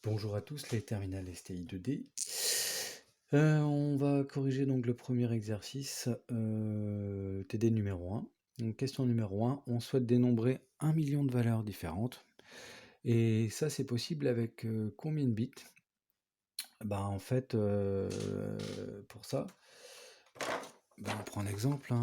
Bonjour à tous les terminales STI 2D. On va corriger donc le premier exercice TD numéro 1. Donc question numéro 1, on souhaite dénombrer 1 million de valeurs différentes. Et ça c'est possible avec combien de bits? En fait, pour ça, on prend un exemple,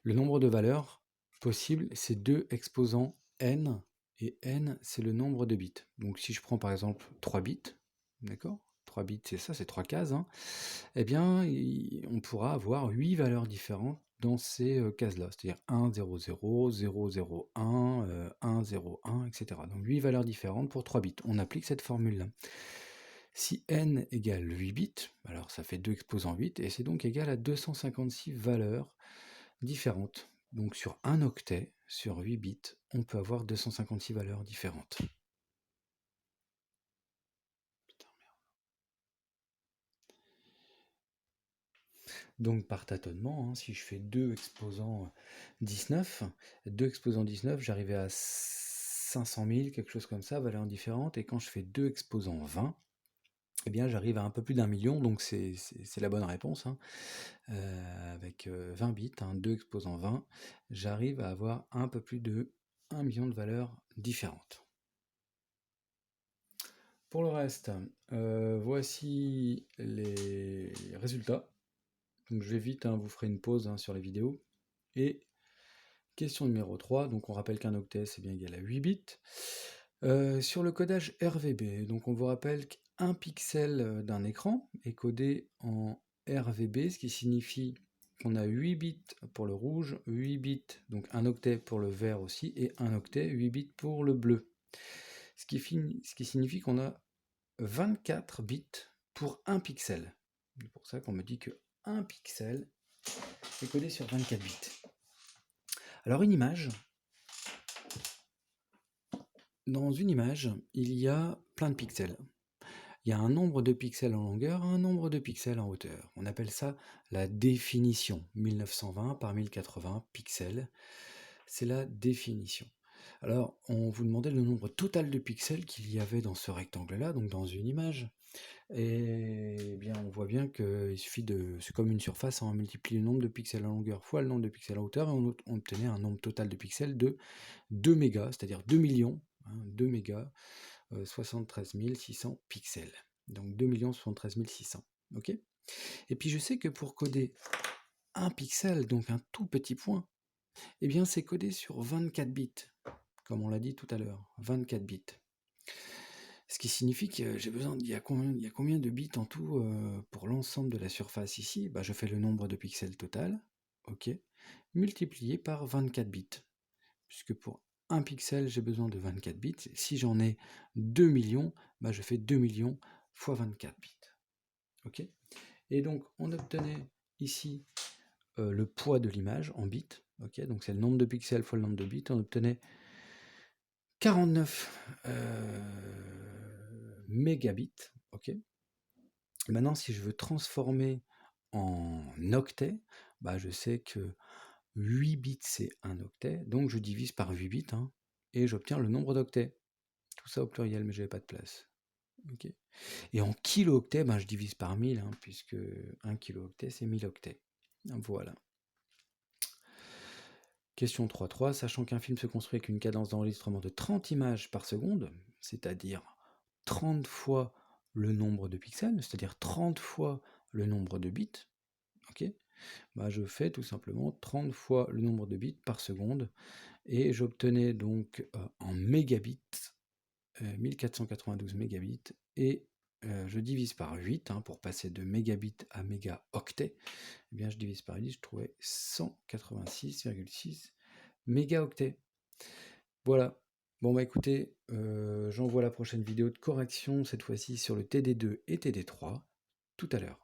le nombre de valeurs possibles, c'est 2 exposants n, et n, c'est le nombre de bits. Donc si je prends par exemple 3 bits, d'accord? 3 bits, c'est ça, c'est 3 cases, eh bien, on pourra avoir 8 valeurs différentes dans ces cases-là, c'est-à-dire 1, 0, 0, 0, 0, 1, 1, 0, 1, etc. Donc 8 valeurs différentes pour 3 bits. On applique cette formule-là. Si n égale 8 bits, alors ça fait 2 exposants 8, et c'est donc égal à 256 valeurs différentes. Donc sur un octet, sur 8 bits, on peut avoir 256 valeurs différentes. Donc par tâtonnement, si je fais 2 exposants 19, j'arrivais à 500 000, quelque chose comme ça, valeurs différentes, et quand je fais 2 exposants 20, eh bien j'arrive à un peu plus d'1 million, donc c'est la bonne réponse, avec 20 bits, 2 exposants 20, j'arrive à avoir un peu plus de 1 million de valeurs différentes. Pour le reste, voici les résultats. Donc je vais vite, vous ferez une pause sur les vidéos. Et question numéro 3, donc on rappelle qu'un octet c'est bien égal à 8 bits. Sur le codage RVB, donc on vous rappelle qu'un pixel d'un écran est codé en RVB, ce qui signifie qu'on a 8 bits pour le rouge, 8 bits, donc un octet pour le vert aussi, et un octet, 8 bits pour le bleu. Ce qui signifie qu'on a 24 bits pour un pixel. C'est pour ça qu'on me dit que un pixel est codé sur 24 bits. Alors une image, dans une image, il y a plein de pixels. Il y a un nombre de pixels en longueur, un nombre de pixels en hauteur. On appelle ça la définition. 1920 par 1080 pixels, c'est la définition. Alors, on vous demandait le nombre total de pixels qu'il y avait dans ce rectangle-là, donc dans une image. Et bien, on voit bien qu'il suffit de... C'est comme une surface, on multiplie le nombre de pixels en longueur fois le nombre de pixels en hauteur, et on obtenait un nombre total de pixels de 2 mégas, c'est-à-dire 2 millions, 2 mégas, 73 600 pixels. Donc 2 73 600, ok? Et puis je sais que pour coder un pixel, donc un tout petit point, eh bien c'est codé sur 24 bits, comme on l'a dit tout à l'heure, 24 bits. Ce qui signifie que j'ai besoin, il y a combien de bits en tout pour l'ensemble de la surface ici? Je fais le nombre de pixels total, ok, multiplié par 24 bits. Puisque pour un pixel, j'ai besoin de 24 bits. Si j'en ai 2 millions, je fais 2 millions fois 24 bits. Ok? Et donc, on obtenait ici le poids de l'image en bits. Ok? Donc, c'est le nombre de pixels fois le nombre de bits. On obtenait 49 mégabits. Ok? Maintenant, si je veux transformer en octet, je sais que 8 bits c'est un octet, donc je divise par 8 bits, et j'obtiens le nombre d'octets. Tout ça au pluriel, mais j'avais pas de place. Ok. Et en kilo-octets, je divise par 1000, puisque 1 kilo-octet c'est 1000 octets. Voilà. Question 3.3, sachant qu'un film se construit avec une cadence d'enregistrement de 30 images par seconde, c'est-à-dire 30 fois le nombre de pixels, c'est-à-dire 30 fois le nombre de bits, ok, je fais tout simplement 30 fois le nombre de bits par seconde, et j'obtenais donc en mégabits 1492 mégabits, et je divise par 8 pour passer de mégabits à mégaoctet. Eh bien je divise par 10, je trouvais 186,6 mégaoctets. Voilà. Bon écoutez, j'envoie la prochaine vidéo de correction, cette fois-ci sur le TD2 et TD3, tout à l'heure.